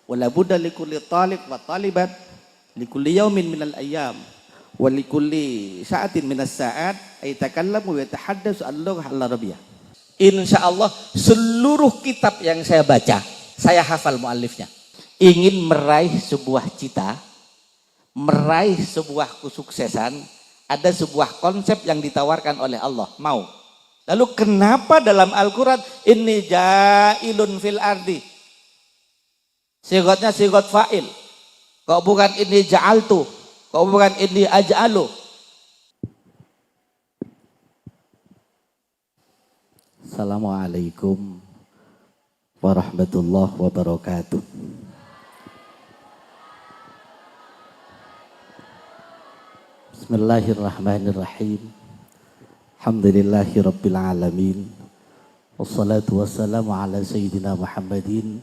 Wala budda likulli talib wa talibat likulli yaumin minal ayyam wa likulli sa'atin minas sa'at ay takallamu wa yatahaddatsu al-lughah al-arabiyyah. Insyaallah seluruh kitab yang saya baca, saya hafal muallifnya. Ingin meraih sebuah cita, meraih sebuah kesuksesan, ada sebuah konsep yang ditawarkan oleh Allah, mau. Lalu kenapa dalam Al-Quran inni ja'ilun fil ardi? Sigotnya sigot fa'il. Kok bukan inni ja'altu? Kok bukan inni aj'alu? Assalamualaikum warahmatullahi wabarakatuh. Bismillahirrahmanirrahim. Alhamdulillahi rabbil alamin. Wassalatu wassalamu ala sayyidina Muhammadin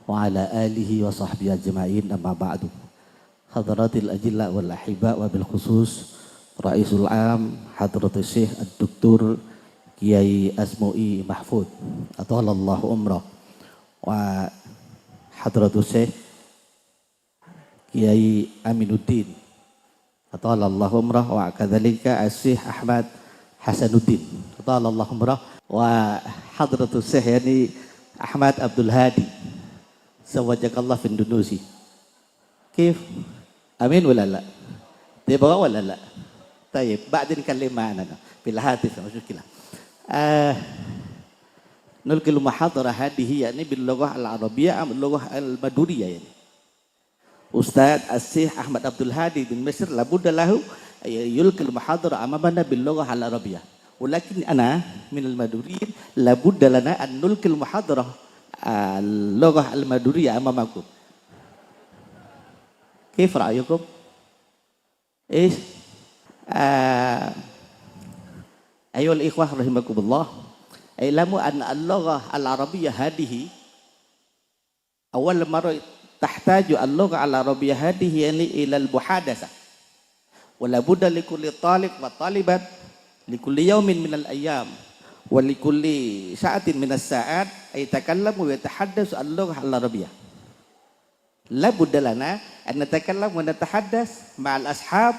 wa ala alihi wa sahbihi ajma'in, amma ba'du. Hadratil ajilla wal ahiba wa bil khusus Raisul Am Hadratul Syekh Ad-Doktor Kiai Asmui Mahfud athallallahu umrah wa Hadratul Syekh Kiai Aminuddin athallallahu umrah wa kadzalika Syekh Ahmad Hasanuddin athallallahu umrah wa Hadratul Syekh yani Ahmad Abdul Hadi Zawajakallah fi Indonesia. Kif? Amin wala la? Tiba wala la? Tayyib, ba'din kalimana bil hatif mushkilah. Nulqil muhadarah hadhihi yani bil lughah al-arabiyyah am lughah al-maduriyah yani. Ustaz Syekh Ahmad Abdul Hadi bin Misr labudda lahu yulqil muhadarah amamana bil lughah al-arabiyyah. Walakin ana min al-maduriyin labudda lana an nulqil muhadarah اللغة المادورية أمامكم. كيف رأيكم؟ إيش؟ أيها الإخوة رحمكم الله، اعلموا أن اللغة العربية هذه أول مرة تحتاج اللغة العربية هذه يعني إلى المحادثة، ولا بد لكل طالب وطالبة لكل يوم من الأيام ولكل ساعة من الساعات يتكلم ويتحدث اللغة العربية. لا بد لنا أن نتكلم ونتحدث مع الأصحاب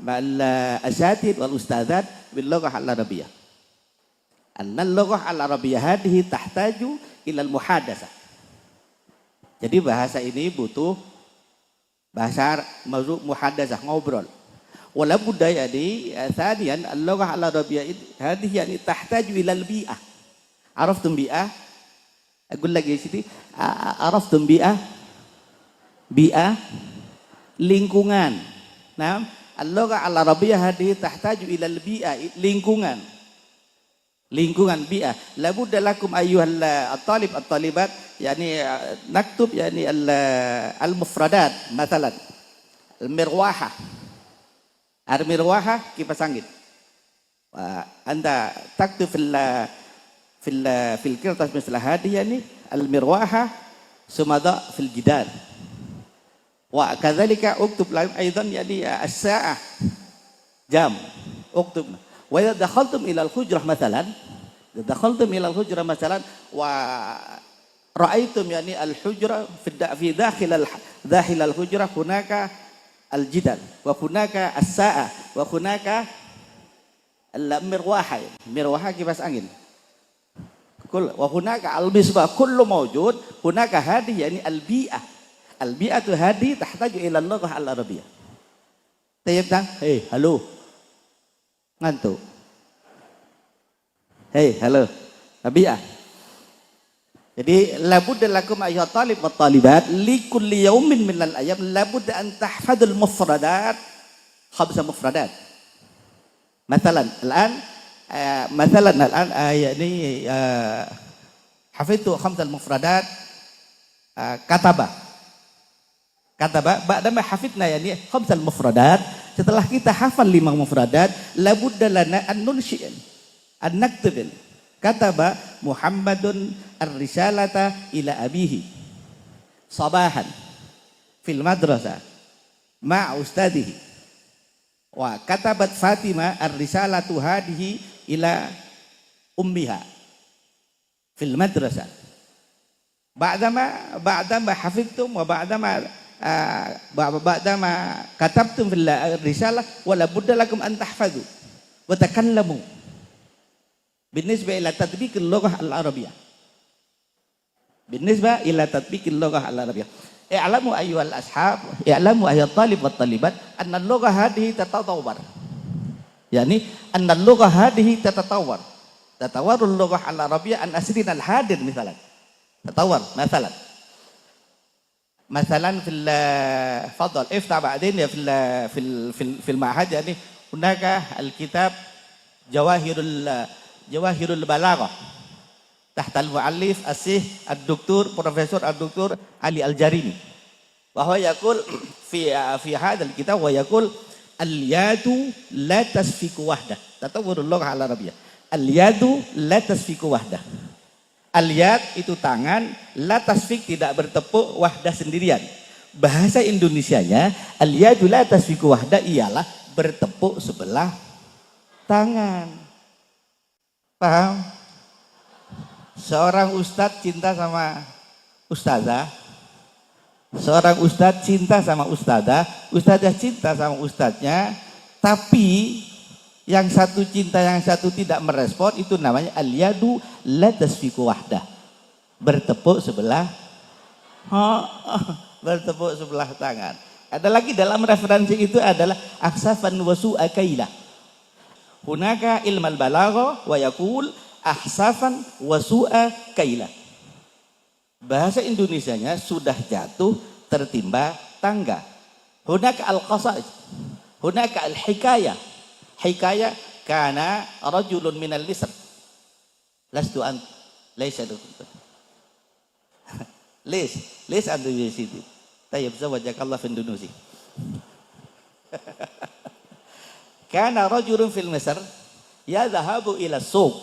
مع الأساتذة والأستاذات باللغة العربية. أن اللغة العربية هذه تحتاج إلى المحادثة. Jadi bahasa ini butuh bahasa muhadasah, ngobrol. Wala budaya di thaniyan al-lughah al-arabiyyah hadhihi yani tahtaju ila al-bi'ah. Araftum bi'ah? Aqul lagi sini, araftum bi'ah? Bi'ah lingkungan. Nah, al-lughah al-arabiyyah hadhihi tahtaju ila al-bi'ah, lingkungan. Lingkungan bi'ah. La budda lakum ayyuhal at-talib at-talibat yani naktub yani al-mufradat mathalan al-mirwaha. Al-mirwaha kipas angin. Anda taktub fil kirtas mislah hadi yani al-mirwaha sumada fil jidar. Wa kadzalika uktub lahum aidan yani as-sa'ah jam. Uktub. Wa idza dakhaltum ila al-hujrah mathalan, wa ra'aytum yani al-hujrah fi dakhil al-hujrah hunaka al-jidal wa hunaka as-sa'a wa hunaka al-mirwaha. Mirwaha kipas angin. Wa hunaka al-misbah kullu mawjud hunaka hadi yani al-bi'ah. Al-bi'atu hadi tahtaju ila al-lughah al-arabiyyah. Tayyib tang? Hey, halo. Ngantuk. Hey, halo. Bi'ah. Jadi labudda lakum ayyuha talib wa talibat likulli yaumin minal ayyam labudda an tahfadul mufradat khamsa mufradat. Mathalan الآن يعني حفظت خمسة مفردات kataba ba'dama hafidna yani khamsal mufradat, setelah kita hafal 5 mufradat labudda lana an nunshi'an an naktubin kataba Muhammadun ar-risalata ila abihi sabahan fil madrasah ma'a ustadihi wa katabat Fatimah ar-risalatu hadihi ila ummiha fil madrasah ba'dama hafidtum wa ba'dama katabtum fil risalah wala budda lakum an tahfadhu wa takallamu binisbah ila tatbiqil lughah al-arabiyyah. Binisbah ila tatbiqil lughah al-arabiyyah. I'lamu ayyuhal ashab, i'lamu ayyuhat talib wat talibat anna al-lughah hadhihi tatatawwar. Yani anna al-lughah hadhihi tatatawwar. Tatawwarul lughah al-arabiyyah an asrin al-hadir misalan. Tatawwar misalan. مثلا فضل افتح بعدين في في المعهد يعني هناك الكتاب جواهر البلاغة تحت المؤلف الشيخ بروفيسور الدكتور علي الجاريمي وهو يقول في هذا الكتاب ويقول اليد لا تسفك وحده تطور اللغة العربية اليد لا تسفك وحده. Al-yad itu tangan, la tasfik tidak bertepuk wahdah sendirian. Bahasa Indonesianya al-yadu la tasfiku wahdah ialah bertepuk sebelah tangan. Paham? Seorang ustadz cinta sama ustazah. Seorang ustadz cinta sama ustazah, ustazah cinta sama ustadznya, tapi yang satu cinta, yang satu tidak merespon, itu namanya al-yadu la tasfiku wahdah. Bertepuk sebelah bertepuk sebelah tangan. Ada lagi dalam referensi itu adalah ahsafan wa su'a kailah. Hunaka ilmal balagha wa yaqul ahsafan wa su'a kailah. Bahasa Indonesianya sudah jatuh tertimpa tangga. Hunaka al-qasaid. Hunaka al-hikayah. Hikayah kana rajulun minal Misr. Lastu an laysa ليش عنده يا سيدي طيب زوجك الله في اندونيسيا كان رجل في مصر يذهب إلى السوق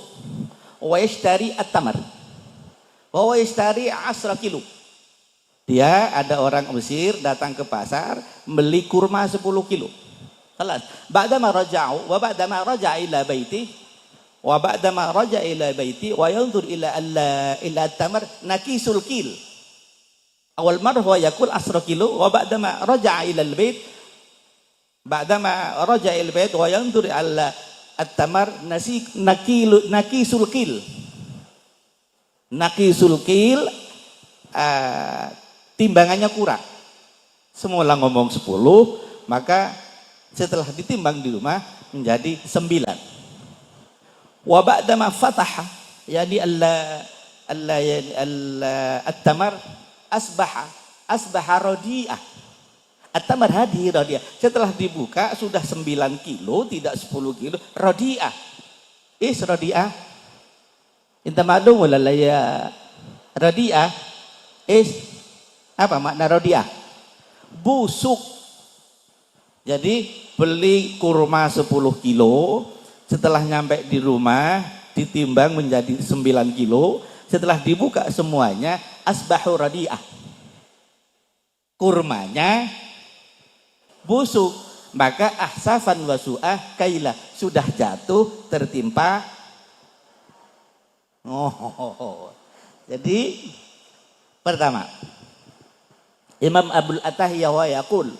ويشتري التمر وهو يشتري 10 kilo. Dia ada orang Mesir datang ke pasar beli kurma 10 kilo. خلاص بعدما رجعوا وبعدما رجع إلى بيته وبعدما رجع إلى بيته وينظر إلى التمر نكيس الكيل. أول مرة هو يأكل 10 kilo وبعدما رجع إلى البيت بعدما رجع إلى البيت وينظر إلى التمر نكيس الكيل. Nakisul kil timbangannya kurang. Semula ngomong 10, maka setelah ditimbang di rumah menjadi 9. Wa ba'dama fataha yani at-tamar asbaha radi'ah. At-tamar hadhihi radi'ah. Setelah dibuka sudah 9 kilo, tidak 10 kilo, radi'ah. Radi'ah. Inta ma'lum wala ya radi'ah apa makna radi'ah? Busuk. Jadi beli kurma 10 kilo, setelah nyampe di rumah ditimbang menjadi 9 kilo, setelah dibuka semuanya asbahu radi'ah. Kurmanya busuk, maka ahsafan wasu'ah kailah, sudah jatuh tertimpa. Jadi pertama Imam Abul Atahiyah wa yaqul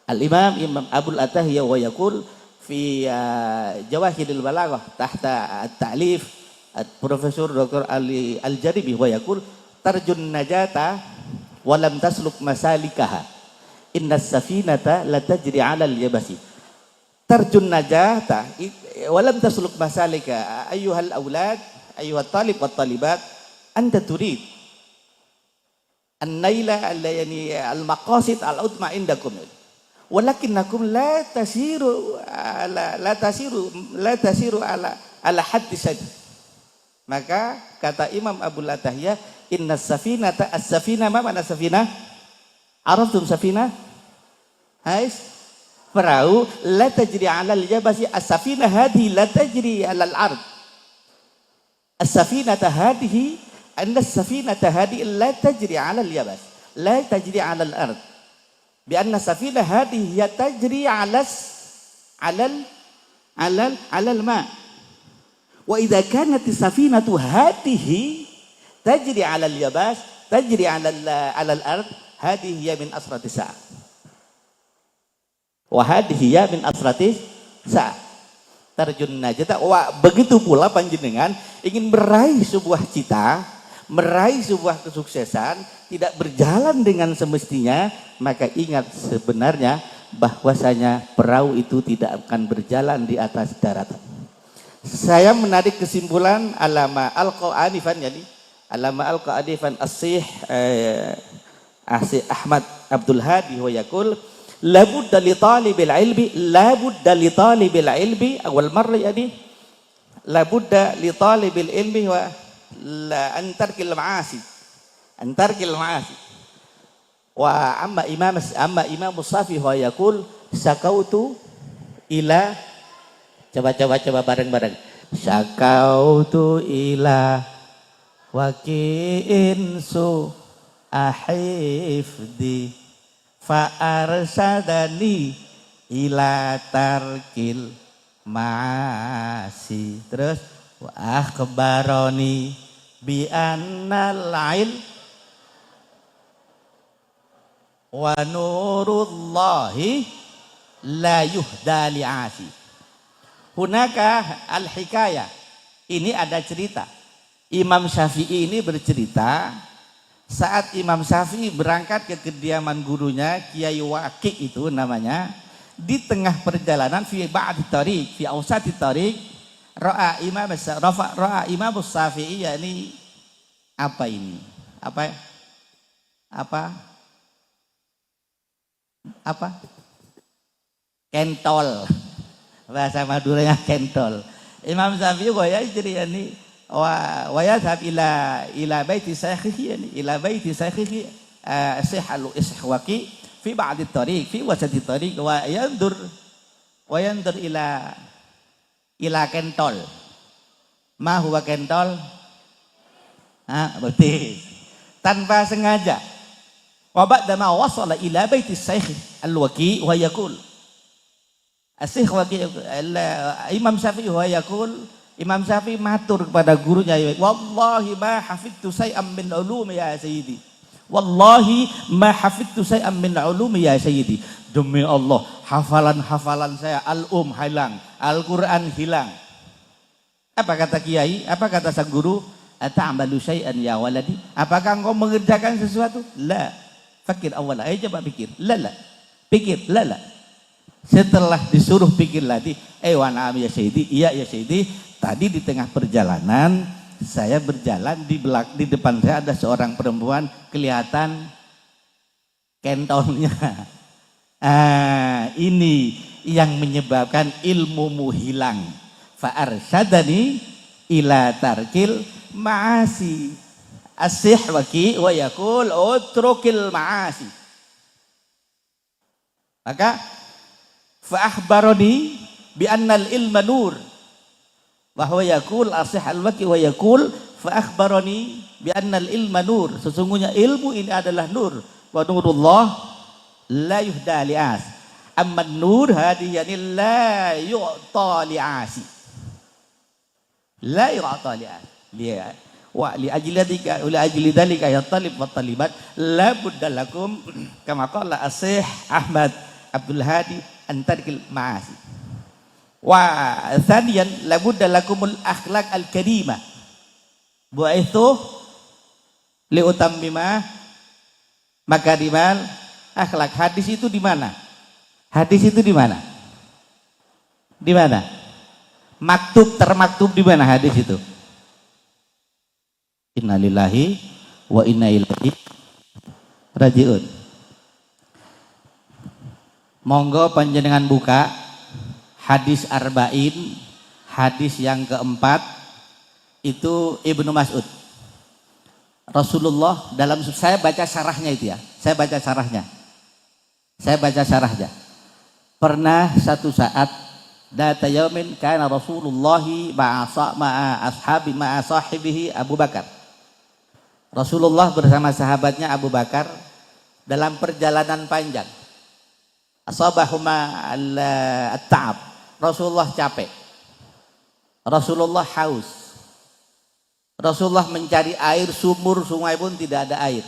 Imam Abul Atahiyah wa yaqul fi Jawahiril Balaghah tahta at-ta'lif Profesor Dr. Ali Al-Jaribi wa yaqul tarjun najata wa lam tasluk masalikaha inna safinata la tajri 'ala al-yabasi. Tarjun najata wa lam tasluk masalika ayyuhal aulad ayyuhat talib wat talibat anta turid an-naila yani al-maqasid al-udma indakum walakinnakum la tasiru ala haddi sad. Maka kata Imam Abul Atahiyah inna safinata as-safina ma mana safina? Araftum safina? Hais perahu la tajri 'ala al-jabasi as-safina hadhihi la tajri 'ala al-ard. As-safinata hadhihi anna as-safinata hadhihi la tajri 'ala al-yabas la tajri 'ala al-ard. بأن السفينة هذه هي تجري على الماء وإذا كانت السفينة هذه تجري على اليابس tajri 'alal ard hadhihi hiya min asratis sa'ah wa hadhihi hiya min asratis sa'ah tarjun najata. Wa begitu pula panjenengan ingin meraih sebuah cita, meraih sebuah kesuksesan, tidak berjalan dengan semestinya, maka ingat sebenarnya bahwasanya perahu itu tidak akan berjalan di atas daratan. Saya menarik kesimpulan alama al-Qa'anifan, yani alama al-Qa'anifan as-Syekh Ahmad Abdul Hadi wa yaqul labudda li talibil ilmi, labudda li talibil ilmi awal marra, yani labudda li talibil ilmi wa la antarkil ma'asi, antarkil ma'asi. Wa amma imam Syafi'i wa yaqul sakautu ila, coba bareng-bareng, sakautu ila waki'in su ahifdi fa arsadani ila tarkil ma'asi. Terus wa akhbarani bi annal ilm wa nurullahi la yuhda li'asi. Hunaka al-hikayah, ini ada cerita. Imam Syafi'i ini bercerita saat Imam Syafi'i berangkat ke kediaman gurunya Kiai Waqi itu namanya, di tengah perjalanan fi ba'di tariq, fi awsati tariq, ra'a Imam Syafi'i, yakni apa ini? Apa? Kentol. Bahasa Maduranya kentol. Imam Syafi'i jadi yani wa yadhhab ila baiti shaykhihi, yani ila baiti shaykhihi Syekh al-Ishwaqi fi ba'di tariq, fi wasati tariq, wa yandur ila kentol. Ma huwa kentol? Berarti tanpa sengaja. Wa ba'da ma wasala ila baiti Syekh al-Waqi wa yaqul Syekh Waqi, Imam Syafi'i wa yaqul, Imam Syafi'i matur kepada gurunya, wallahi ma hafidtu say'an min ulumi ya sayyidi, wallahi ma hafidtu say'an min ulumi ya sayyidi, demi Allah hafalan saya hilang, Al-Quran hilang. Apa kata kiai? Apa kata sang guru? Ata'malu syai'an ya waladi, apakah engkau mengerjakan sesuatu? La. Fakir awal, ayo coba pikir. La. Pikir, la. Setelah disuruh pikir lagi, wa na'am ya sayyidi, iya ya sayyidi, tadi di tengah perjalanan saya berjalan, di depan saya ada seorang perempuan, kelihatan kentolnya. Ini yang menyebabkan ilmumu hilang. Fa arsyadani ila tarkil ma'asi. As-Syekh Waqi wa yaqul utrukil ma'asi. Maka fa akhbarani bi annal ilma nur. Wa huwa yaqul As-Syekh Al-Waqi wa yaqul fa akhbarani bi annal ilma nur. Sesungguhnya ilmu ini adalah nur. Wa nurullah la yuhda li'as. Amma nur hadi yani la yu'ta li'asi. La yu'ta li'as. Wa li ajli dzalika ya talib wa talibat la budda lakum kama qala Syekh Ahmad Abdul Hadi antarkil ma'asi. Wa thaniyan la budda lakumul akhlaq al karimah. Wa itu li utammima makarimal akhlak. Hadis itu di mana? Hadis itu di mana? Di mana? Termaktub di mana hadis itu? Innalillahi wa inna ilaihi rajiun. Monggo panjenengan buka hadis arba'in, hadis yang keempat, itu Ibnu Mas'ud. Rasulullah dalam, saya baca syarahnya itu ya. Saya baca syarahnya. Pernah satu saat data yaumin kana Rasulullah ma'a sahibihi Abu Bakar. Rasulullah bersama sahabatnya Abu Bakar dalam perjalanan panjang. Asabahuma at-ta'ab. Rasulullah capek. Rasulullah haus. Rasulullah mencari air, sumur, sungai pun tidak ada air.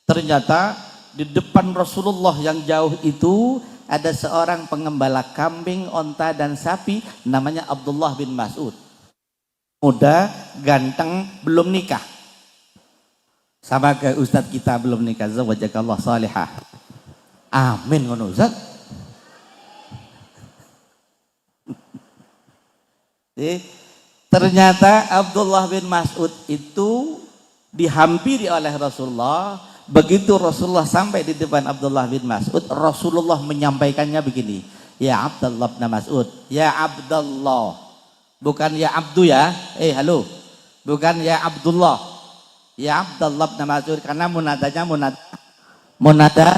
Ternyata di depan Rasulullah yang jauh itu ada seorang pengembala kambing, onta dan sapi namanya Abdullah bin Mas'ud. Muda, ganteng, belum nikah. Sama kayak Ustadz kita belum nikah. Zawajakallah salihah. Amin ngono Ustaz. Ternyata Abdullah bin Mas'ud itu dihampiri oleh Rasulullah. Begitu Rasulullah sampai di depan Abdullah bin Mas'ud, Rasulullah menyampaikannya begini, ya Abdullah bin Mas'ud, ya Abdullah, bukan ya Abdu ya, halo, bukan ya Abdullah, ya Abdullah bin Mas'ud, karena munadanya munada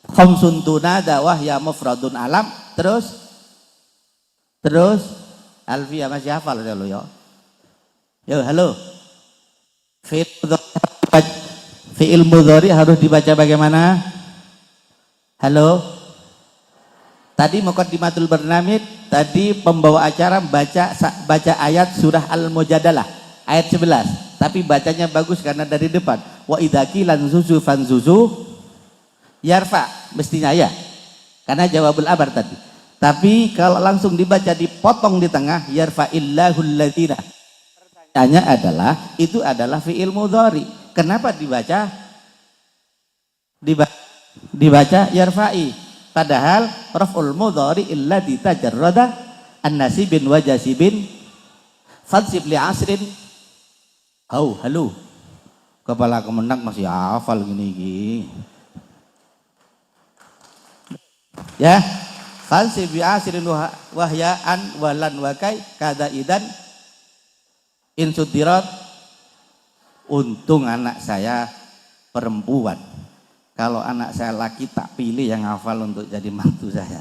khamsun tunada wahya mufradun alam. Terus Alfia masih hafal ya lo ya. Yo halo. Fi'il mudhari harus dibaca bagaimana? Halo. Tadi muqaddimatul barnamij, tadi pembawa acara baca ayat surah Al-Mujadalah ayat 11. Tapi bacanya bagus karena dari depan. Wa idza qila zuzu fanzuzu yarfa, mestinya ya. Karena jawabul abar tadi. Tapi kalau langsung dibaca dipotong di tengah, yarfa illahul ladzina. Pertanyaannya adalah itu adalah fi'il mudhari. Kenapa dibaca yarfa'i? Padahal raf'ul mudhari illa ditajarrada an nasibin wa jasibin fansib li asrin. Halo. Kepala kemenak masih hafal gini. Ya. Fansib bi asrin wahyaan walan wakai kada idan insudirat. Untung anak saya perempuan. Kalau anak saya laki tak pilih yang hafal untuk jadi mantu saya.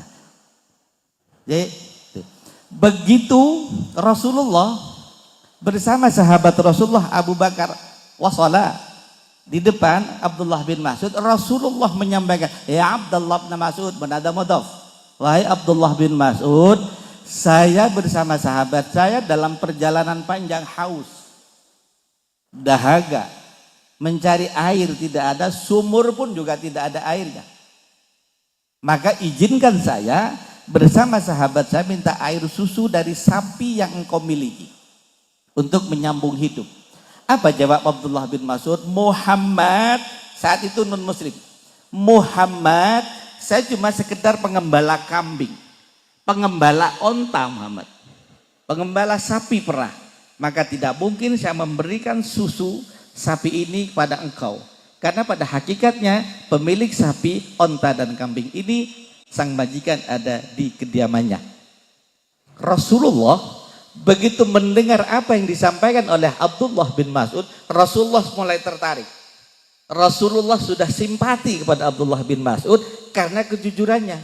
Jadi begitu Rasulullah bersama sahabat Rasulullah Abu Bakar wasala di depan Abdullah bin Mas'ud, Rasulullah menyampaikan, ya Abdullah bin Mas'ud, menada mudhaf. Wahai Abdullah bin Mas'ud, saya bersama sahabat saya dalam perjalanan panjang haus, dahaga, mencari air tidak ada, sumur pun juga tidak ada airnya. Maka izinkan saya bersama sahabat saya minta air susu dari sapi yang engkau miliki untuk menyambung hidup. Apa jawab Abdullah bin Mas'ud? Muhammad, saat itu non muslim, Muhammad, saya cuma sekedar pengembala kambing, pengembala onta Muhammad, pengembala sapi perah. Maka tidak mungkin saya memberikan susu sapi ini kepada engkau. Karena pada hakikatnya pemilik sapi, onta dan kambing ini sang majikan ada di kediamannya. Rasulullah begitu mendengar apa yang disampaikan oleh Abdullah bin Mas'ud, Rasulullah mulai tertarik. Rasulullah sudah simpati kepada Abdullah bin Mas'ud karena kejujurannya.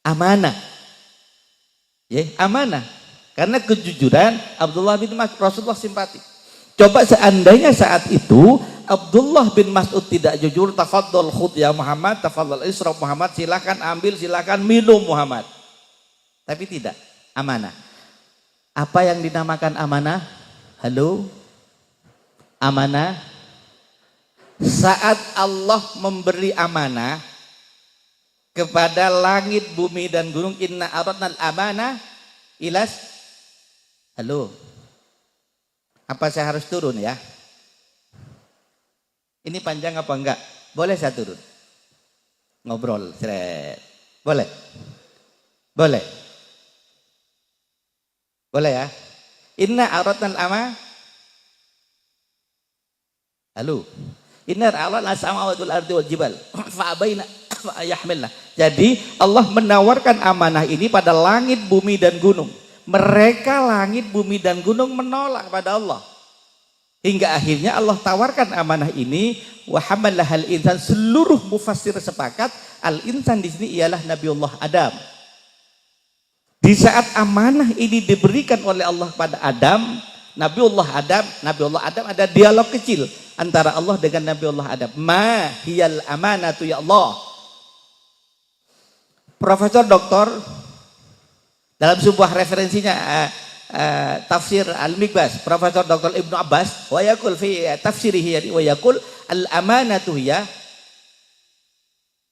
Amanah. Ya, amanah. Karena kejujuran Abdullah bin Mas'ud, Rasulullah simpati. Coba seandainya saat itu Abdullah bin Mas'ud tidak jujur, tafadhol khud ya Muhammad, tafadhol ishrab Muhammad, silakan ambil, silakan minum Muhammad. Tapi tidak, amanah. Apa yang dinamakan amanah? Halo? Amanah. Saat Allah memberi amanah kepada langit, bumi dan gunung, inna aradnal amanah ilas. Halo, apa saya harus turun ya? Ini panjang apa enggak? Boleh saya turun? Ngobrol, seret. Boleh? Boleh? Boleh ya? Inna aradnal ama. Halo. Inna aradnal samawati wal ardi wal jibal fa abaina fa yahmilna. Jadi Allah menawarkan amanah ini pada langit, bumi dan gunung. Mereka langit, bumi dan gunung menolak pada Allah. Hingga akhirnya Allah tawarkan amanah ini, wa hamalahal insan. Seluruh mufassir sepakat al-insan di sini ialah Nabiullah Adam. Di saat amanah ini diberikan oleh Allah pada Adam, Nabiullah Adam ada dialog kecil antara Allah dengan Nabiullah Adam. Ma hiyal amanatu ya Allah. Profesor Doktor dalam sebuah referensinya tafsir Al-Mikbas Profesor Dr. Ibnu Abbas wa yaqul fi tafsirihi wa yaqul al-amanatu hiya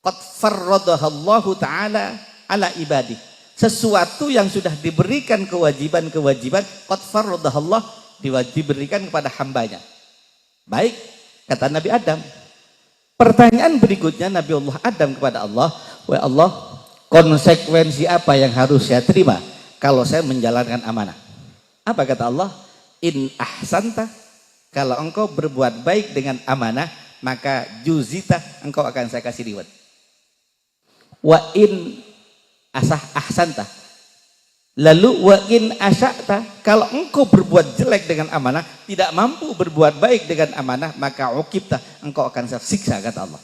qad farradahallahu taala ala ibadi. Sesuatu yang sudah diberikan kewajiban-kewajiban qad farradahallah diberikan kepada hambanya. Baik, kata Nabi Adam. Pertanyaan berikutnya Nabi Allah Adam kepada Allah, "Wahai Allah, konsekuensi apa yang harus saya terima kalau saya menjalankan amanah?" Apa kata Allah? "In ahsanta," kalau engkau berbuat baik dengan amanah, maka juzita, engkau akan saya kasih reward. Wa in ahsanta, lalu wa in asya'ta, kalau engkau berbuat jelek dengan amanah, tidak mampu berbuat baik dengan amanah, maka uqibta, engkau akan saya siksa, kata Allah.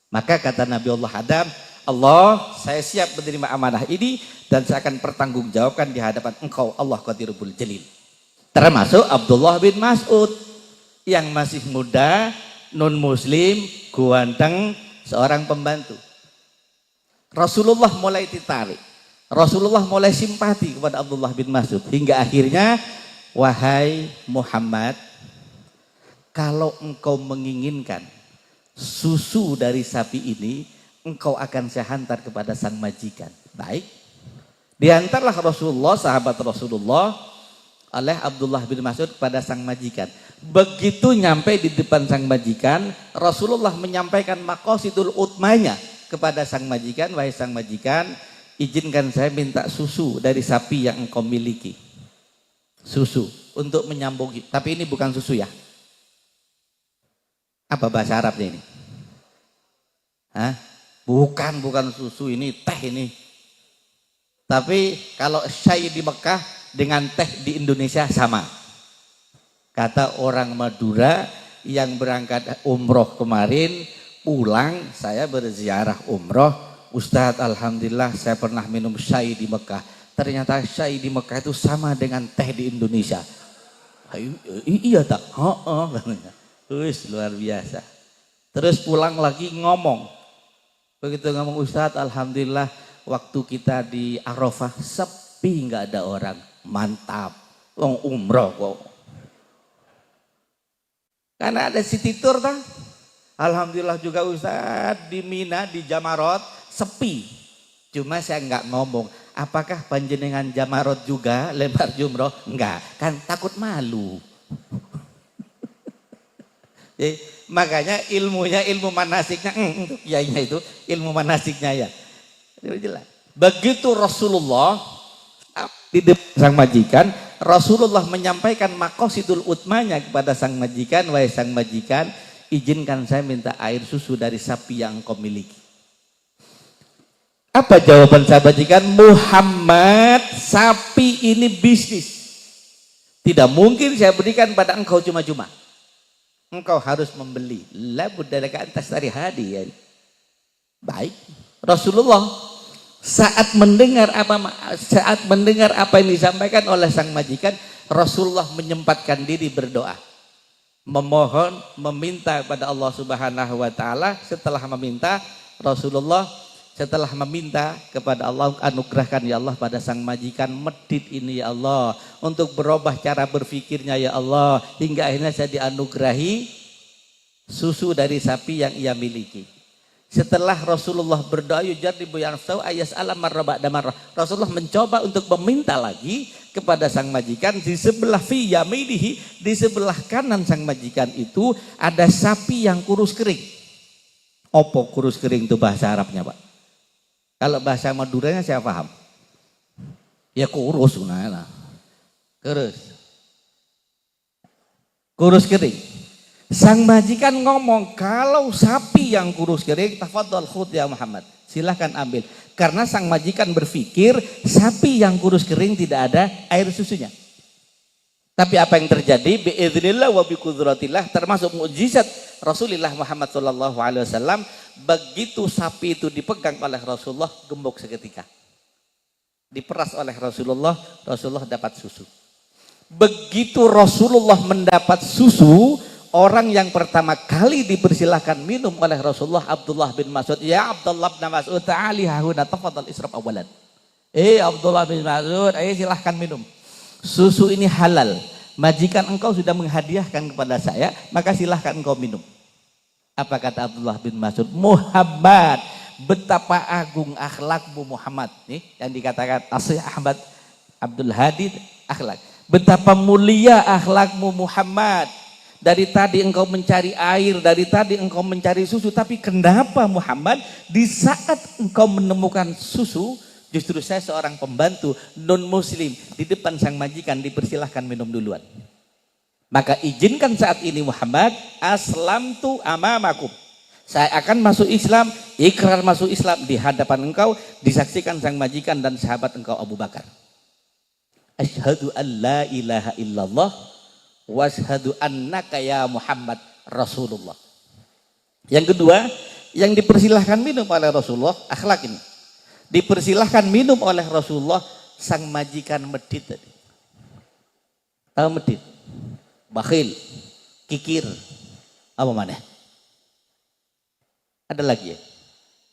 Maka kata Nabi Allah Adam, Allah, saya siap menerima amanah ini dan saya akan pertanggungjawabkan di hadapan engkau, Allah Qadirul Jalil. Termasuk Abdullah bin Mas'ud yang masih muda, non muslim, ganteng, seorang pembantu. Rasulullah mulai tertarik, Rasulullah mulai simpati kepada Abdullah bin Mas'ud hingga akhirnya, "Wahai Muhammad, kalau engkau menginginkan susu dari sapi ini, engkau akan saya hantar kepada sang majikan." Baik, diantarlah Rasulullah, sahabat Rasulullah, oleh Abdullah bin Mas'ud kepada sang majikan. Begitu nyampe di depan sang majikan, Rasulullah menyampaikan maqasidul utmanya kepada sang majikan, "Wahai sang majikan, izinkan saya minta susu dari sapi yang engkau miliki." Susu untuk menyambung, tapi ini bukan susu ya. Apa bahasa Arabnya ini? Hah? Bukan susu, ini teh ini. Tapi kalau syai di Mekah dengan teh di Indonesia sama. Kata orang Madura yang berangkat umroh kemarin, pulang saya berziarah umroh, "Ustadz, alhamdulillah saya pernah minum syai di Mekah. Ternyata syai di Mekah itu sama dengan teh di Indonesia." Iya tak? Oh, wis luar biasa. Terus pulang lagi ngomong. Begitu ngomong, "Ustadz, alhamdulillah waktu kita di Arafah sepi, nggak ada orang." Mantap. Wong umroh kok. Karena ada city tour tak? Alhamdulillah juga Ustadz di Mina di Jamarot sepi. Cuma saya nggak ngomong, apakah panjenengan Jamarot juga lempar jumroh? Enggak, kan takut malu. Jadi, makanya ilmunya ilmu manasiknya, kiainya itu ilmu manasiknya ya. Jelas. Begitu Rasulullah di depan sang majikan, Rasulullah menyampaikan maqasidul utmanya kepada sang majikan, "Wahai sang majikan, izinkan saya minta air susu dari sapi yang engkau miliki." Apa jawaban sang majikan? "Muhammad, sapi ini bisnis. Tidak mungkin saya berikan pada engkau cuma-cuma. Engkau harus membeli. La buddalaka antas dari hadiah." Baik, Rasulullah saat mendengar apa yang disampaikan oleh sang majikan, Rasulullah menyempatkan diri berdoa, memohon, meminta kepada Allah Subhanahu wa taala. Setelah meminta, Rasulullah setelah meminta kepada Allah, anugerahkan ya Allah pada sang majikan medit ini ya Allah, untuk berubah cara berfikirnya ya Allah, hingga akhirnya saya dianugerahi susu dari sapi yang ia miliki. Setelah Rasulullah berdoa, yujarribu yanfsau ayas alam marraba damarrah, Rasulullah mencoba untuk meminta lagi kepada sang majikan. Di sebelah fi yaminihi, di sebelah kanan sang majikan itu ada sapi yang kurus kering. Opo kurus kering itu bahasa Arabnya, Pak? Kalau bahasa Maduranya saya paham. Ya kurus, nah. Kurus kering. Sang majikan ngomong, "Kalau sapi yang kurus kering, tafadhal khudh ya Muhammad, silahkan ambil." Karena sang majikan berpikir sapi yang kurus kering tidak ada air susunya. Tapi apa yang terjadi? Biidznillah wa biqudratillah, termasuk mukjizat Rasulullah Muhammad SAW. Begitu sapi itu dipegang oleh Rasulullah, gembok seketika. Diperas oleh Rasulullah, Rasulullah dapat susu. Begitu Rasulullah mendapat susu, orang yang pertama kali dipersilahkan minum oleh Rasulullah Abdullah bin Mas'ud. "Ya Abdullah bin Mas'ud, ta'ali hahuna tafadhal israf awalan." Abdullah bin Mas'ud, ayo silahkan minum. susu ini halal. Majikan engkau sudah menghadiahkan kepada saya, maka silahkan engkau minum. Apa kata Abdullah bin Mas'ud? Muhammad, betapa agung akhlakmu Muhammad. Nih yang dikatakan Asy Ahmad Abdul Hadi akhlak. Betapa mulia akhlakmu Muhammad. Dari tadi engkau mencari air, dari tadi engkau mencari susu, tapi kenapa Muhammad di saat engkau menemukan susu, justru saya seorang pembantu non muslim di depan sang majikan dipersilahkan minum duluan. Maka izinkan saat ini Muhammad, aslamtu amamakum. Saya akan masuk Islam, ikrar masuk Islam di hadapan engkau, disaksikan sang majikan dan sahabat engkau Abu Bakar. Asyhadu an la ilaha illallah wa asyhadu annaka ya Muhammad Rasulullah. Yang kedua, yang dipersilahkan minum oleh Rasulullah, akhlak ini. Dipersilahkan minum oleh Rasulullah sang majikan medit tadi. Tahu medit? Bakhil, kikir, apa mana? Ada lagi ya?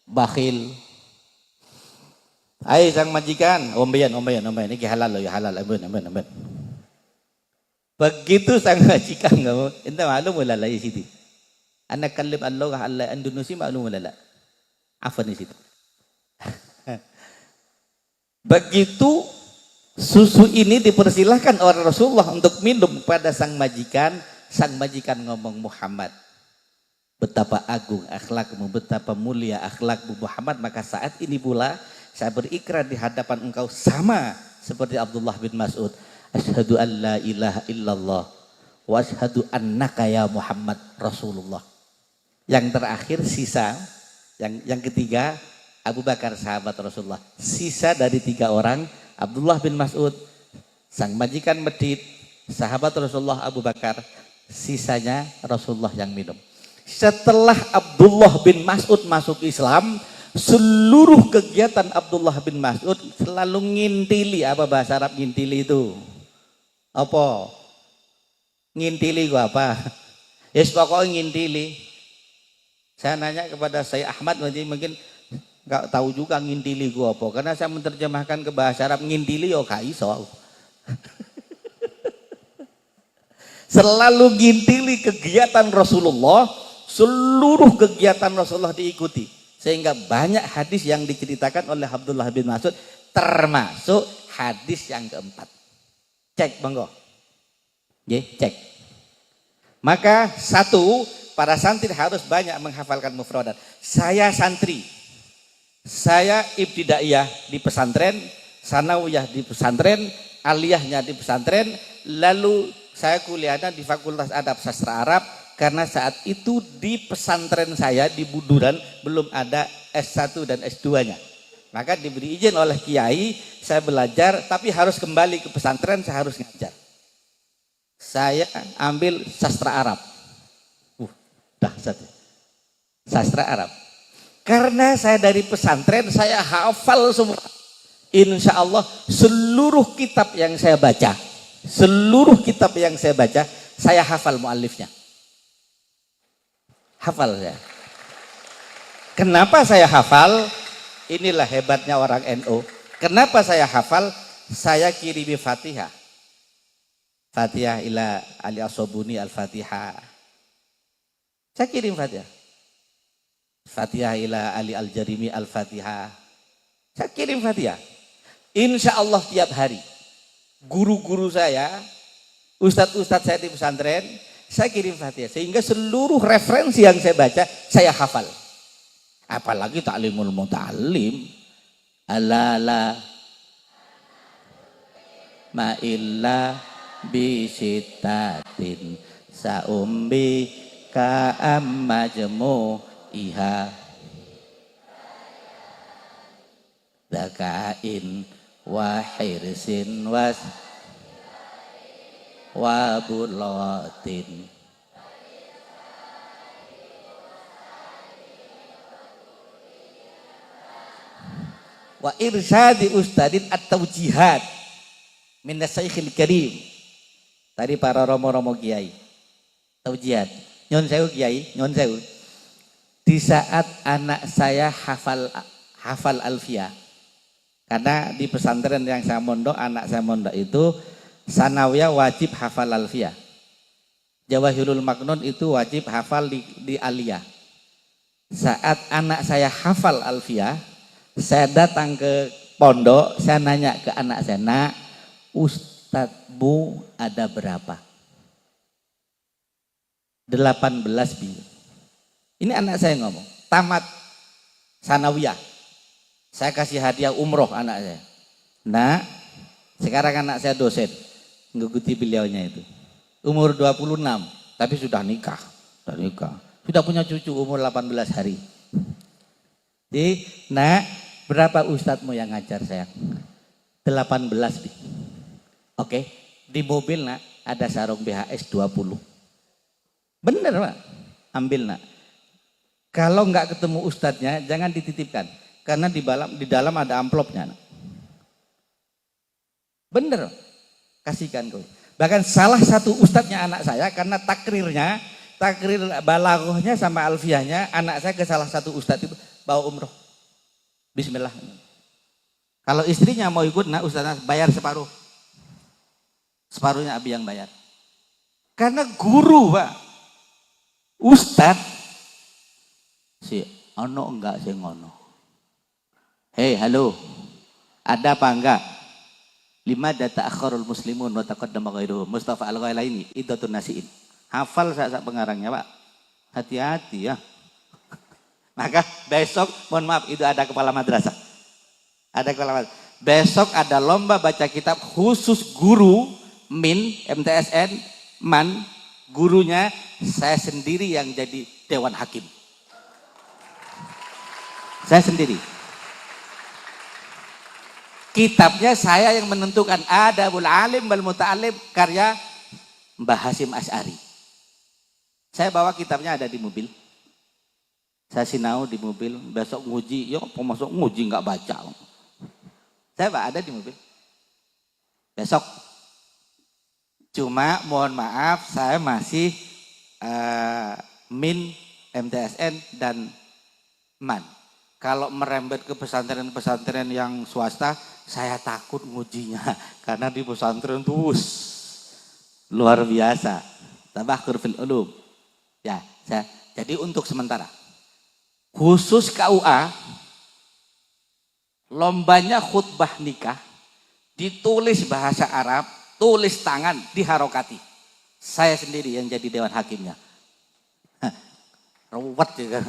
Bakhil. Ayo sang majikan, ombayan, ini halal loh ya, halal, ampun. Begitu sang majikan kamu, ente maklum wala la sini. Anak kalib Allah Allah Indonesia maklum wala la. Apa di situ? Begitu susu ini dipersilahkan oleh Rasulullah untuk minum pada sang majikan ngomong, Muhammad, betapa agung akhlakmu, betapa mulia akhlakmu Muhammad, maka saat ini pula saya berikrar di hadapan engkau sama seperti Abdullah bin Mas'ud. Asyhadu an la ilaha illallah wa asyhadu annaka ya Muhammad Rasulullah. Yang terakhir sisa, yang ketiga Abu Bakar sahabat Rasulullah. Sisa dari 3 orang, Abdullah bin Mas'ud, sang majikan medit, sahabat Rasulullah Abu Bakar, sisanya Rasulullah yang minum. Setelah Abdullah bin Mas'ud masuk Islam, seluruh kegiatan Abdullah bin Mas'ud selalu ngintili. Apa bahasa Arab ngintili itu? Apa? Ngintili gua apa? Yes, pokoknya ngintili. Saya nanya kepada saya Ahmad, mungkin nggak tahu juga ngintili gua apa, karena saya menerjemahkan ke bahasa Arab ngintili yo gak iso. Selalu ngintili kegiatan Rasulullah, seluruh kegiatan Rasulullah diikuti. Sehingga banyak hadis yang diceritakan oleh Abdullah bin Mas'ud, termasuk hadis yang keempat. Cek monggo. Cek. Maka satu, para santri harus banyak menghafalkan mufradat. Saya santri, saya ibtidaiyah di pesantren, sanawiyah di pesantren, aliyahnya di pesantren, lalu saya kuliahnya di Fakultas Adab Sastra Arab, karena saat itu di pesantren saya di Buduran belum ada S1 dan S2-nya. Maka diberi izin oleh kiai, saya belajar, tapi harus kembali ke pesantren, saya harus ngajar. Saya ambil sastra Arab. Dahsyat. Sastra Arab. Karena saya dari pesantren, saya hafal semua. Insya Allah seluruh kitab yang saya baca, saya hafal muallifnya. Hafal saya. Kenapa saya hafal? Inilah hebatnya orang NU. Kenapa saya hafal? Saya kirimi Fatihah. Fatihah ila Ali Asobuni Al-Fatihah. Saya kirim Fatihah. Fatihah ila Ali Al-Jarimi Al-Fatihah. Saya kirim Fatihah. Insya Allah tiap hari. Guru-guru saya, ustadz-ustadz saya di pesantren, saya kirim Fatihah. Sehingga seluruh referensi yang saya baca, saya hafal. Apalagi ta'limul muta'allim. Alala ma illa bisitatin saumbi ka'am majmu'iha dakain wa hirsin wa bulatin wa irsyadi ustadin at-tawjihat min asy-syaikhil karim. Tadi para romo-romo kiai. Taujihat. Nyon sewu kiai, nyon sewu. Di saat anak saya hafal alfiyah. Karena di pesantren yang saya mondok, anak saya mondok itu Sanawiyah wajib hafal alfiyah. Jawahirul Maknun itu wajib hafal di aliyah. Saat anak saya hafal alfiyah, saya datang ke pondok, saya nanya ke anak saya, "Nak, ustadzmu ada berapa?" 18 bi. Ini anak saya ngomong, tamat sanawiyah. Saya kasih hadiah umroh anak saya. Nah, sekarang anak saya dosen, mengikuti beliaunya itu. Umur 26, tapi sudah nikah. Sudah punya cucu umur 18 hari. Jadi, nak, berapa ustadzmu yang ngajar saya? 18 bi. Oke, di mobil nak ada sarung BHS 20. Bener Pak, ambil nak. Kalau nggak ketemu ustadznya, jangan dititipkan. Karena di dalam ada amplopnya. Bener, kasihkan kau. Bahkan salah satu ustadznya anak saya, karena takrir balaghahnya sama alfiyahnya, anak saya ke salah satu ustadz itu bawa umroh. Bismillah. Kalau istrinya mau ikut, nah ustadznya bayar separuh. Separuhnya abi yang bayar. Karena guru Pak, ustadz, si ono enggak sih ngono. Hei, halo. Ada apa enggak? 5 data akharul muslimun wa taqaddama ghairuhum. Mustafa Al-Ghailaini Iddatun Nasiin. Hafal saat pengarangnya, Pak. Hati-hati ya. Maka besok, mohon maaf, itu ada kepala madrasah. Ada kepala madrasah. Besok ada lomba baca kitab khusus guru min MTSN man, gurunya saya sendiri yang jadi dewan hakim. Saya sendiri. Kitabnya saya yang menentukan. Adabul Alim wal Muta'alim karya Mbah Hasyim Asy'ari. Saya bawa kitabnya ada di mobil. Saya sinau di mobil. Besok nguji, yuk masuk nguji nggak baca. Saya ada di mobil. Besok. Cuma mohon maaf saya masih min MTSN dan man. Kalau merembet ke pesantren-pesantren yang swasta, saya takut ngujinya. Karena di pesantren tuh luar biasa. Tabakhur fil ulum. Ya, jadi untuk sementara. Khusus KUA, lombanya khutbah nikah, ditulis bahasa Arab, tulis tangan, diharokati. Saya sendiri yang jadi dewan hakimnya. Ruwet juga.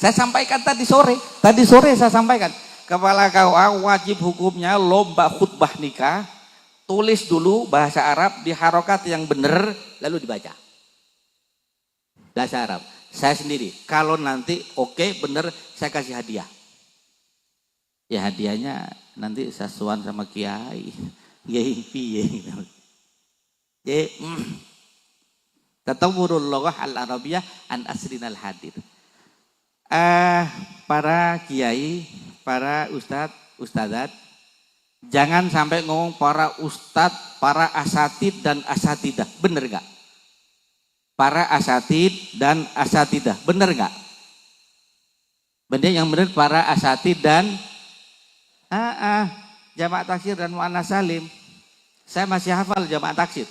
Saya sampaikan tadi sore saya sampaikan. Kepala KUA wajib hukumnya lomba khutbah nikah, tulis dulu bahasa Arab, diharokat yang benar, lalu dibaca. Bahasa Arab. Saya sendiri. Kalau nanti oke, benar, saya kasih hadiah. Ya hadiahnya nanti sesuai sama kiai. Piye. Jadi, tatawurul lughah al-arabiyah an asrinal hadir. Para kiai, para ustadz, ustadzat, jangan sampai ngomong para ustadz, para asatid dan asatidah, bener nggak? Para asatid dan asatidah, bener nggak? Bener yang bener para asatid dan jamak taksir dan mu'annas salim. Saya masih hafal jamak taksir.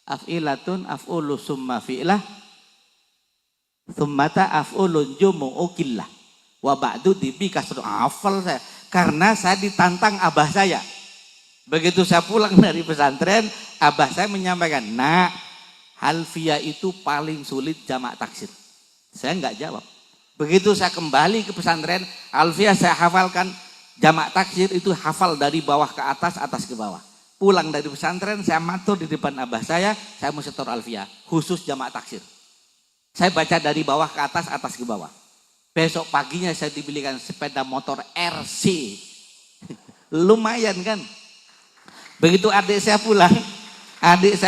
Af'ilatun af'ulu summa fi'lah. Thummata af'ulun jumu'ukillah wa ba'du dibi kasru. Hafal saya karena saya ditantang abah saya. Begitu saya pulang dari pesantren, abah saya menyampaikan, "Nak, alfiyah itu paling sulit jamak taksir." Saya enggak jawab. Begitu saya kembali ke pesantren, alfiyah saya hafalkan, jamak taksir itu hafal dari bawah ke atas, atas ke bawah. Pulang dari pesantren, saya matur di depan abah saya mau setor alfiyah khusus jamak taksir. Saya baca dari bawah ke atas, atas ke bawah. Besok paginya saya dibelikan sepeda motor RC. Lumayan kan? Begitu adik saya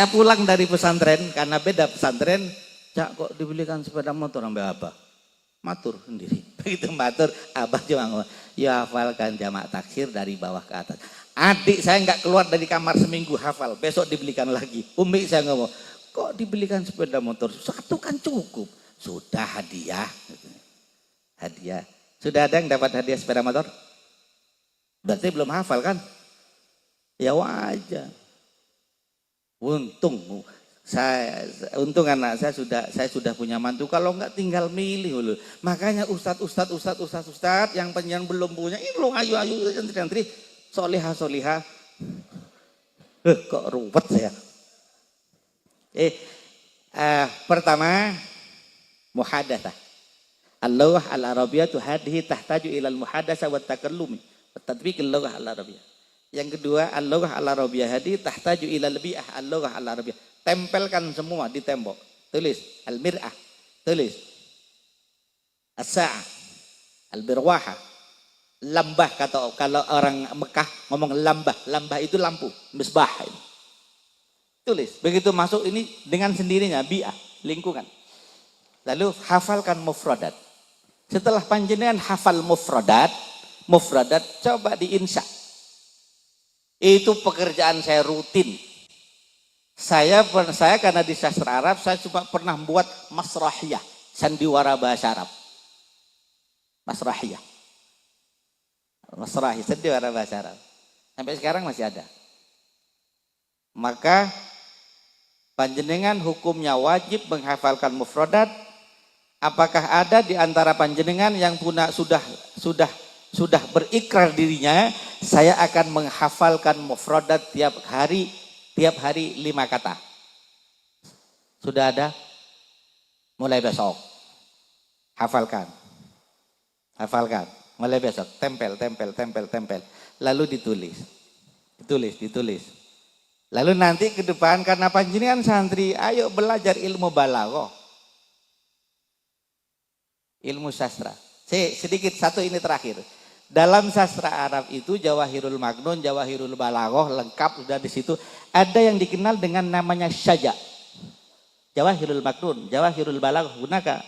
pulang dari pesantren, karena beda pesantren, "Cak, kok dibelikan sepeda motor?" Sampai apa? Matur sendiri. Begitu matur, abah cuma ngomong, "Ya hafalkan jamak taksir dari bawah ke atas." Adik saya nggak keluar dari kamar seminggu hafal, besok dibelikan lagi. Umi saya ngomong, "Kok dibelikan sepeda motor? Satu kan cukup." Sudah hadiah. Hadiah. Sudah ada yang dapat hadiah sepeda motor? Berarti belum hafal kan? Ya wajar. Untung anak saya sudah punya mantu. Kalau enggak tinggal milih loh. Makanya ustad yang penyen belum punya, ini lo ayu santri solihah. Kok ruwet saya. Pertama muhadatsah. Al-lughah al-arabiyyah hadhihi tahtaju ila al-muhadatsah wa takallumi wa tatbiq al-lughah al-arabiyyah. Yang kedua, al-lughah al-arabiyyah hadhihi tahtaju ila al-bi'ah al-lughah al-arabiyyah. Tempelkan semua di tembok. Tulis al-mir'ah, tulis as-sa'ah, al-birwahah. Lambah, kata kalau orang Mekah ngomong lambah itu lampu, misbah. Tulis, begitu masuk ini dengan sendirinya bi'ah, lingkungan. Lalu hafalkan mufradat. Setelah panjenengan hafal mufradat coba diinsya. Itu pekerjaan saya rutin. Saya karena di sastra Arab, saya cuma pernah buat masrahiyah, sandiwara bahasa Arab. Masrahiyah, sandiwara bahasa Arab. Sampai sekarang masih ada. Maka panjenengan hukumnya wajib menghafalkan mufradat. Apakah ada di antara panjenengan yang sudah berikrar dirinya, saya akan menghafalkan mufradat tiap hari 5 kata? Sudah ada? Mulai besok hafalkan. Mulai besok tempel. Lalu ditulis. Lalu nanti ke depan, karena panjenengan santri, ayo belajar ilmu balaghah, ilmu sastra. Sedikit satu ini terakhir. Dalam sastra Arab itu Jawahirul Maknun, Jawahirul Balaghah lengkap sudah di situ. Ada yang dikenal dengan namanya syaja. Jawahirul Maknun, Jawahirul Balaghah gunaka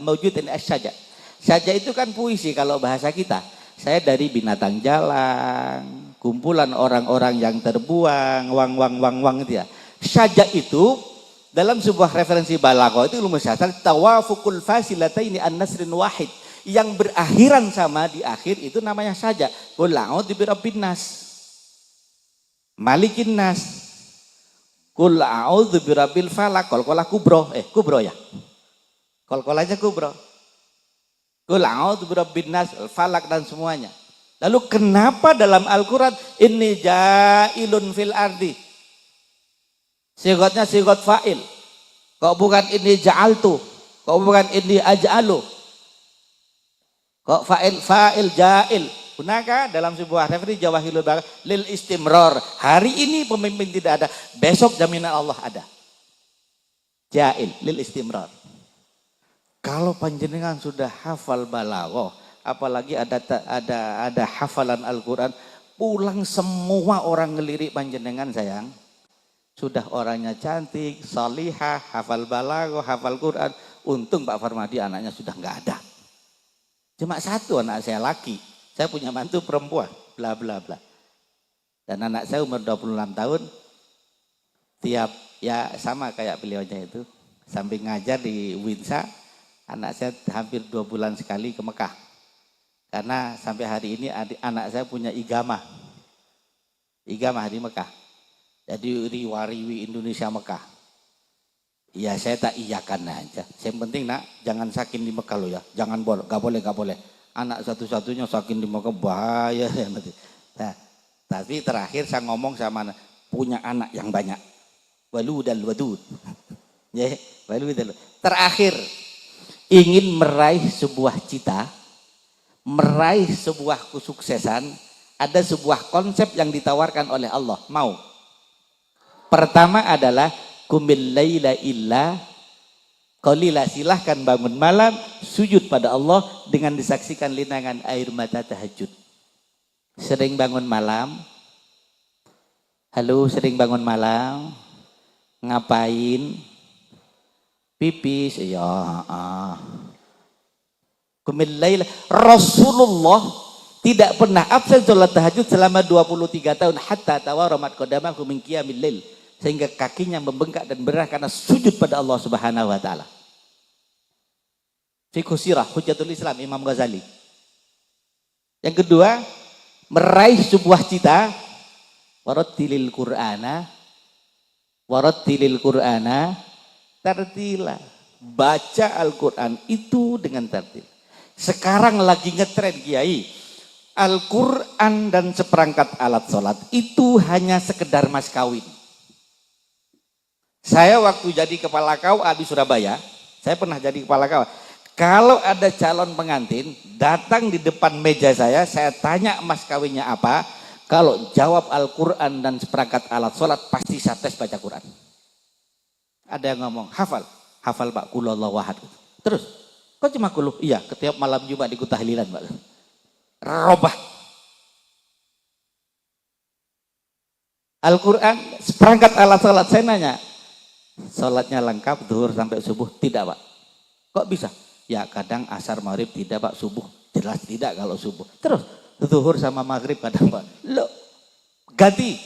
mawjudin asyaja. Syaja itu kan puisi kalau bahasa kita. Saya dari binatang jalang, kumpulan orang-orang yang terbuang, wang itu ya. Syaja itu dalam sebuah referensi balaghah itu ilmu sastra, tawafukul fasilataini an-nasrin wahid, yang berakhiran sama di akhir itu namanya syaja. Qul a'udzu birabbin nas, malikin nas, qul a'udzu birabbil falaq, qalqalah kubro ya. Qalqalahnya kubro. Qul a'udzu birabbin nas, falaq dan semuanya. Lalu kenapa dalam Al-Qur'an inni ja'ilun fil ardi? Sigatnya sigat fa'il. Kok bukan inni ja'altu? Kok bukan inni aj'alu? Kok fa'il ja'il? Gunaka dalam sebuah referensi Jawahirul Balaghah lil istimrar. Hari ini pemimpin tidak ada, besok jaminan Allah ada. Ja'il lil istimrar. Kalau panjenengan sudah hafal balaghah, apalagi ada hafalan Al-Qur'an, pulang semua orang ngelirik panjenengan sayang. Sudah orangnya cantik, salihah, hafal balaghah, hafal Quran. Untung Pak Farmadi anaknya sudah nggak ada. Cuma satu anak saya laki. Saya punya mantu perempuan, bla bla bla. Dan anak saya umur 26 tahun. Tiap ya sama kayak beliaunya itu. Sambil ngajar di Winsa, anak saya hampir 2 bulan sekali ke Mekah. Karena sampai hari ini anak saya punya igamah di Mekah. Jadi riwariwi Indonesia Mekah. Ya saya tak iyakan aja. Yang penting nak jangan sakin di Mekah lo ya. Jangan boleh, gak boleh. Anak satu-satunya sakin di Mekah bahaya ya nanti. Nah, tapi terakhir saya ngomong sama anak, punya anak yang banyak. Waludal wadud. Ya, waludal. Terakhir ingin meraih sebuah cita, meraih sebuah kesuksesan, ada sebuah konsep yang ditawarkan oleh Allah. Mau? Pertama adalah kumil laila illa qalila, silahkan bangun malam sujud pada Allah dengan disaksikan linangan air mata tahajud. Sering bangun malam? Halo, sering bangun malam? Ngapain? Pipis? Ya. Kumil laila. Rasulullah tidak pernah absen sholat tahajud selama 23 tahun hatta tawaramat qadamahu min qiyamil lail, sehingga kakinya membengkak dan berah karena sujud pada Allah Subhanahu wa taala. Fiqh sirah Hujjatul Islam Imam Ghazali. Yang kedua, meraih sebuah cita, Warattilil Qur'ana warattilil Qur'ana tartila. Baca Al-Qur'an itu dengan tartil. Sekarang lagi ngetren Kiai. Al-Qur'an dan seperangkat alat sholat itu hanya sekedar mas kawin. Saya waktu jadi kepala KUA di Surabaya, saya pernah jadi kepala KUA. Kalau ada calon pengantin datang di depan meja saya tanya mas kawinnya apa. Kalau jawab Al-Quran dan seperangkat alat sholat, pasti saya tes baca Quran. Ada yang ngomong, hafal Pak, kulullah wahad. Terus, kok cuma kuluh? Iya, setiap malam Jumat ikut tahlilan Pak. Robah. Al-Quran, seperangkat alat sholat, saya nanya, sholatnya lengkap, zuhur sampai subuh? Tidak Pak. Kok bisa? Ya kadang asar maghrib tidak Pak, subuh jelas tidak kalau subuh. Terus, zuhur sama maghrib kadang Pak. Loh, ganti.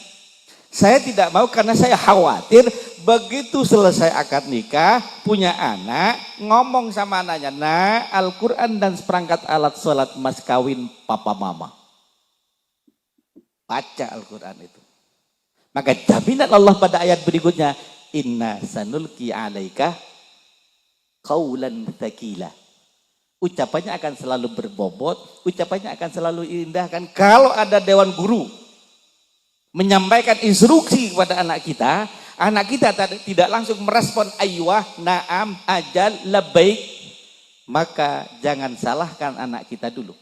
Saya tidak mau karena saya khawatir begitu selesai akad nikah, punya anak, ngomong sama anaknya, nah Al-Quran dan seperangkat alat sholat mas kawin papa mama. Baca Al-Quran itu. Maka jaminan Allah pada ayat berikutnya, inna sanulki alaika qaulan tsaqila. Ucapannya akan selalu berbobot, ucapannya akan selalu indahkan. Kalau ada dewan guru menyampaikan instruksi kepada anak kita tidak langsung merespon aywah, naam, ajal, labbaik, maka jangan salahkan anak kita dulu.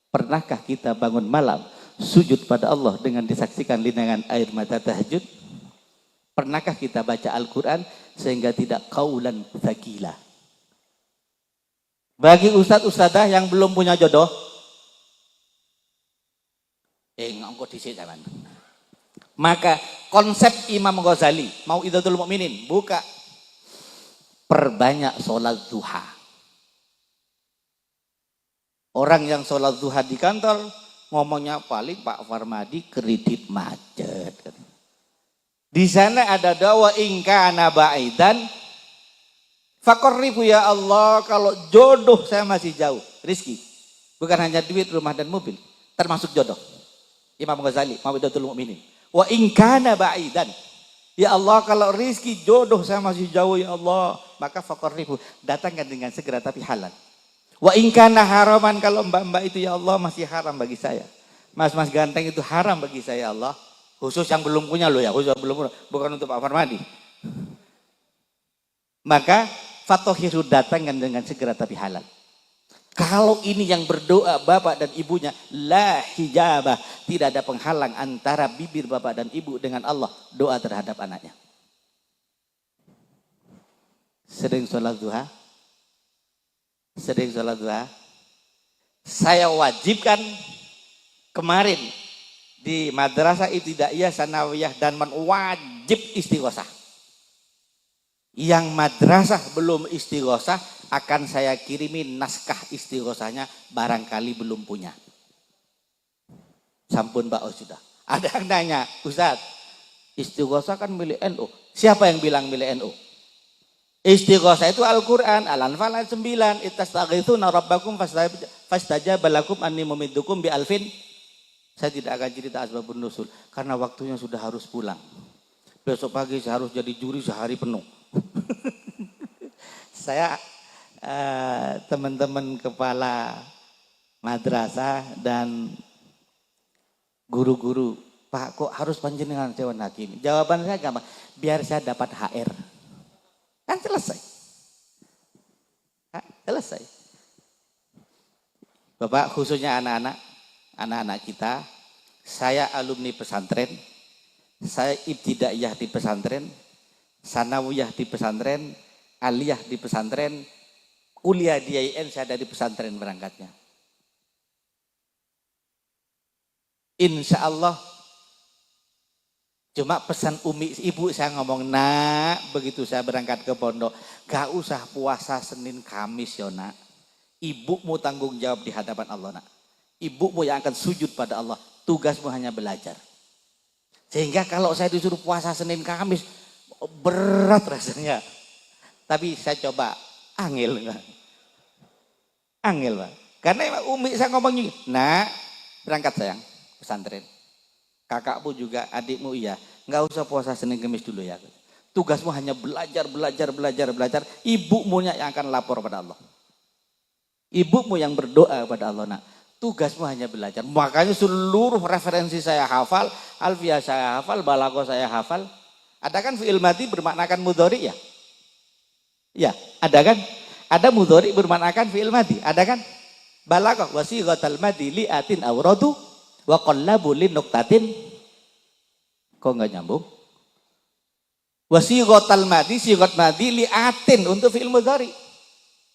Pernahkah kita bangun malam sujud pada Allah dengan disaksikan linangan air mata tahajud? Pernahkah kita baca Al-Quran sehingga tidak qaulan tsaqila? Bagi ustadz-ustadzah yang belum punya jodoh, ngongkot disik zaman. Maka konsep Imam Ghazali, Mau'izatul Mu'minin, buka, perbanyak sholat duha. Orang yang sholat duha di kantor, ngomongnya paling Pak Farmadi kredit macet. Di sana ada doa ingkana ba'idan, fakorribu ya Allah, kalau jodoh saya masih jauh, rizki. Bukan hanya duit, rumah dan mobil, termasuk jodoh. Imam Ghazali, Mau'izatul Mu'minin. Wa ingkana ba'idan, ya Allah kalau rizki jodoh saya masih jauh ya Allah, maka fakorribu, datangkan dengan segera tapi halal. Wa ingkana haraman, kalau mbak-mbak itu ya Allah masih haram bagi saya. Mas-mas ganteng itu haram bagi saya ya Allah. Khusus yang belum punya loh ya, khusus yang belum punya, bukan untuk Pak Farmadi. Maka fatohiru, datangkan dengan segera tapi halal. Kalau ini yang berdoa bapak dan ibunya, la hijabah, tidak ada penghalang antara bibir bapak dan ibu dengan Allah, doa terhadap anaknya. Sering sholat duha? Sering sholat duha? Saya wajibkan kemarin di Madrasah Ibtidaiyah Sanawiyah dan wajib istighosah. Yang madrasah belum istighosah akan saya kirimi naskah istighosahnya, barangkali belum punya. Sampun Pak, oh sudah. Ada yang nanya, Ustaz, istighosah kan milik NU. Siapa yang bilang milik NU? Istighosah itu Al-Quran, Al-Anfal ayat 9, ittastaghithuna rabbakum fastajaba lakum anni mumiddukum bi alfin. Saya tidak akan cerita asbabun nusul karena waktunya sudah harus pulang. Besok pagi saya harus jadi juri sehari penuh. Saya teman-teman kepala madrasah dan guru-guru, Pak kok harus panjenengan Dewan Hakim? Jawaban saya gampang, biar saya dapat HR. Kan selesai. Selesai. Bapak khususnya anak-anak kita, saya alumni pesantren, saya ibtidaiyah di pesantren, sanawiyah di pesantren, aliyah di pesantren, kuliah di IAIN, saya dari pesantren berangkatnya. Insya Allah, cuma pesan umi ibu saya ngomong, nak begitu saya berangkat ke pondok, gak usah puasa Senin Kamis ya nak, ibumu tanggung jawab di hadapan Allah nak, ibumu yang akan sujud pada Allah, tugasmu hanya belajar. Sehingga kalau saya disuruh puasa Senin Kamis, berat rasanya. Tapi saya coba, angel enggak? Angel Pak. Karena umi saya ngomong gini, nak berangkat sayang pesantren. kakakmu juga, adikmu iya. Nggak usah puasa Senin Kemis dulu ya. Tugasmu hanya belajar. Ibumu yang akan lapor pada Allah. Ibumu yang berdoa pada Allah. Nah, tugasmu hanya belajar. Makanya seluruh referensi saya hafal, alfiah saya hafal, balaghah saya hafal. Ada kan fi'il madhi bermaknakan mudhari ya? Ya, ada kan? Ada mudhari bermaknakan fi'il madhi, ada kan? Balaghah wa sighatal madhi li'atin awradu wa qallabu lin nuqtatin. Kok enggak nyambung? Wasighatal madhi, sighat madhi li'atin untuk fi'il mudhari.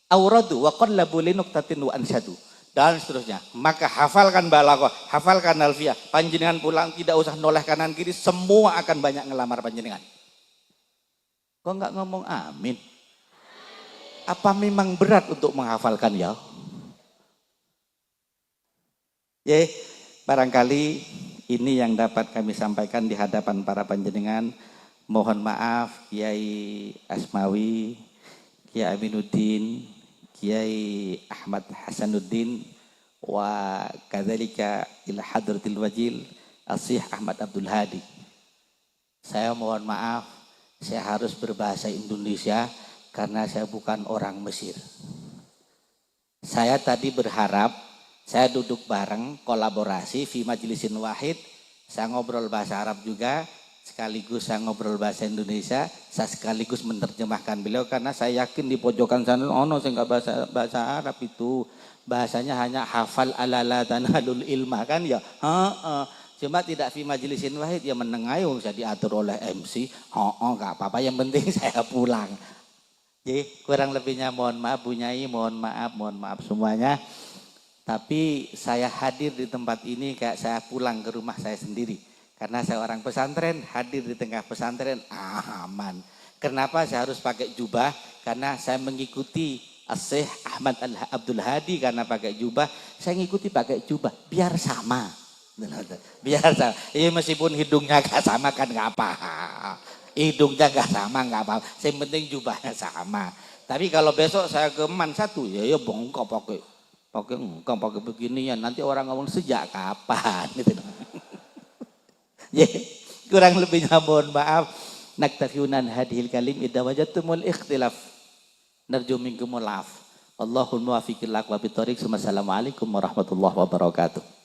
Awradu wa qallabu li nuqtatin wa ansyadu. Dan seterusnya. Maka hafalkan balaghah, hafalkan alfiah. Panjenengan pulang tidak usah noleh kanan kiri, semua akan banyak ngelamar panjenengan. Kok enggak ngomong amin? Apa memang berat untuk menghafalkan ya? Ya, barangkali ini yang dapat kami sampaikan di hadapan para panjenengan. Mohon maaf Kiai Asmawi, Kiai Aminuddin, Kiai Ahmad Hasanuddin, wa kadzalika ila hadratil wajil Asy-Syaikh Ahmad Abdul Hadi. Saya mohon maaf, saya harus berbahasa Indonesia karena saya bukan orang Mesir. Saya tadi berharap saya duduk bareng kolaborasi fi majlisin wahid, saya ngobrol bahasa Arab juga, sekaligus saya ngobrol bahasa Indonesia, saya sekaligus menerjemahkan beliau karena saya yakin di pojokan sana saya nggak bahasa Arab itu, bahasanya hanya hafal alala tanhalul ilma kan ya. Cuma tidak fi majlisin wahid ya menengai saya diatur oleh MC. Nggak apa-apa, yang penting saya pulang. Jadi kurang lebihnya mohon maaf Bu Nyai, mohon maaf semuanya. Tapi saya hadir di tempat ini kayak saya pulang ke rumah saya sendiri. Karena saya orang pesantren, hadir di tengah pesantren, aman. Kenapa saya harus pakai jubah? Karena saya mengikuti Asy-Syaikh Ahmad Abdul Hadi karena pakai jubah. Saya ngikuti pakai jubah, biar sama. Biar sama. Ya, meskipun hidungnya gak sama kan gak apa. Hidungnya gak sama gak apa. Yang penting jubahnya sama. Tapi kalau besok saya ke Man satu, ya bongkok pakai beginian. Nanti orang ngomong sejak kapan gitu. Ya, kurang lebihnya mohon maaf. Naktafiunan hadhil kalim idza wajadtumul ikhtilaf narju minkumul af. Allahumma wafiqil aqwa bitariq. Wassalamualaikum warahmatullahi wabarakatuh.